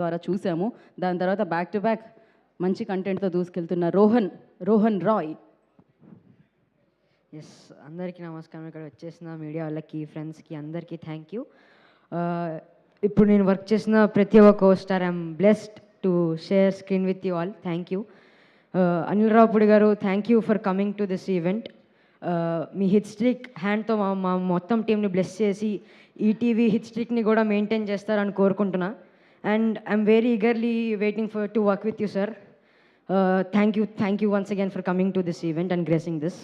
ద్వారా చూసాము. దాని తర్వాత బ్యాక్ టు బ్యాక్ మంచి కంటెంట్తో దూసుకెళ్తున్న రోహన్ రాయ్. ఎస్, అందరికీ నమస్కారం. ఇక్కడ వచ్చేసిన మీడియా వాళ్ళకి, ఫ్రెండ్స్కి అందరికీ థ్యాంక్ యూ. ఇప్పుడు నేను వర్క్ చేసిన ప్రతి ఒక్క costar I'm blessed to share screen with you all. Thank you. Anil Ravipudi garu, thank you for coming to this event. మీ హిట్ స్ట్రిక్ హ్యాండ్తో మా మొత్తం టీంని బ్లెస్ చేసి ఈటీవీ హిట్ స్ట్రిక్ని కూడా మెయింటైన్ చేస్తారని కోరుకుంటున్నా. And I'm very eagerly waiting for to work with you sir. Thank you once again for coming to this event and gracing this.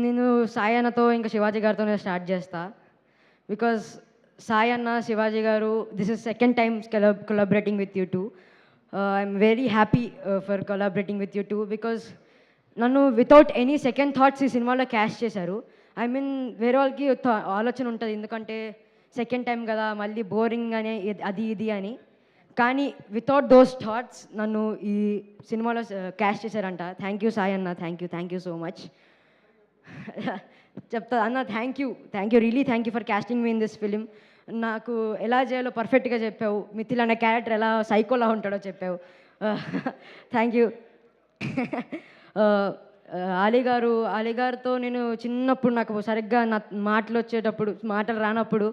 నేను సాయి అన్నతో ఇంకా శివాజీ గారితోనే స్టార్ట్ చేస్తా. బికాజ్ సాయి అన్న, శివాజీ గారు, this is second time collaborating with you two. I'm very happy for collaborating with you two because నన్ను without any second thoughts ఈ సినిమాలో cash చేశారు. ఐ మీన్ వేరే వాళ్ళకి ఆలోచన ఉంటుంది, ఎందుకంటే సెకండ్ టైం కదా మళ్ళీ బోరింగ్ అనే అది ఇది అని. కానీ వితౌట్ దోస్ థాట్స్ నన్ను ఈ సినిమాలో క్యాష్ చేశారంట. థ్యాంక్ యూ సాయి అన్న, థ్యాంక్ యూ సో మచ్. చెప్తా అన్న, thank you really thank you for casting me in this film. నాకు ఎలా చేయాలో పర్ఫెక్ట్గా చెప్పావు. మిథిల్ అనే క్యారెక్టర్ ఎలా సైకోలా ఉంటాడో చెప్పావు. Thank you. అలీ గారితో నేను చిన్నప్పుడు నాకు సరిగ్గా నా మాటలు రానప్పుడు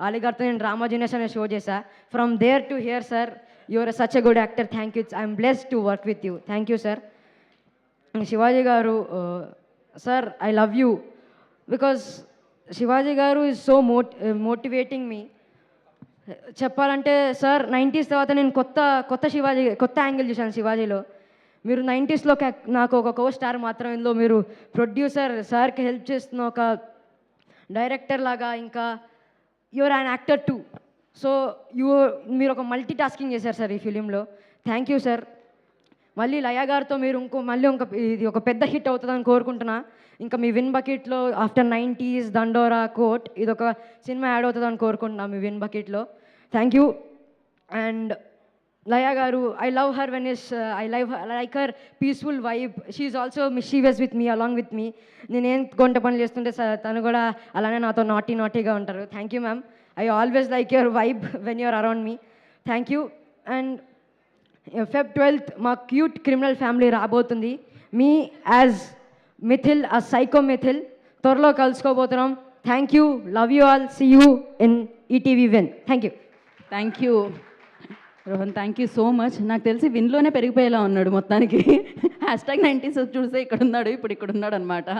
అలీగారితో నేను డ్రామా జీనియస్ అనే షో చేశా. From there to here sir, your such a good actor. Thank you. I'm blessed to work with you. Thank you sir. Shivaji garu, sir I love you because Shivaji garu is so motivating మీ. చెప్పాలంటే sir 90s తర్వాత నేను కొత్త angle చూశాను శివాజీలో. మీరు 90sలో నాకు ఒక co star మాత్రం, ఇందులో మీరు ప్రొడ్యూసర్ సార్కి హెల్ప్ చేస్తున్న ఒక డైరెక్టర్ లాగా, ఇంకా your an actor too. So మీరు ఒక మల్టీ టాస్కింగ్ చేశారు సార్ ఈ ఫిలింలో. Thank you sir. మళ్ళీ లయ గారితో మీరు ఇది ఒక పెద్ద హిట్ అవుతుందని కోరుకుంటున్నా. ఇంకా మీ విన్ బకెట్లో ఆఫ్టర్ 90s దండోరా కోట్ ఇది ఒక సినిమా యాడ్ అవుతుందని కోరుకుంటున్నా మీ విన్ బకెట్లో. Thank you. And Laya garu, I love her I like her peaceful vibe. She is also mischievous with me, along with me. నేను కొంట పనులు చేస్తుంటే తను కూడా అలానే నాతో నాటీగా ఉంటారు. Thank you ma'am. I always like your vibe when you're around me. Thank you. And Feb 12th మా క్యూట్ క్రిమినల్ ఫ్యామిలీ రాబోతుంది. మీ యాజ్ మిథిల్, ఆ సైకో మిథిల్ త్వరలో కలుసుకోబోతున్నాం. Thank you. Love you all. See you in ETV Win. Thank you Rohan, thank you so much. నాకు తెలిసి విన్లోనే పెరిగిపోయేలా ఉన్నాడు మొత్తానికి. #90s చూస్తే ఇక్కడ ఉన్నాడు, ఇప్పుడు ఇక్కడ ఉన్నాడు అనమాట.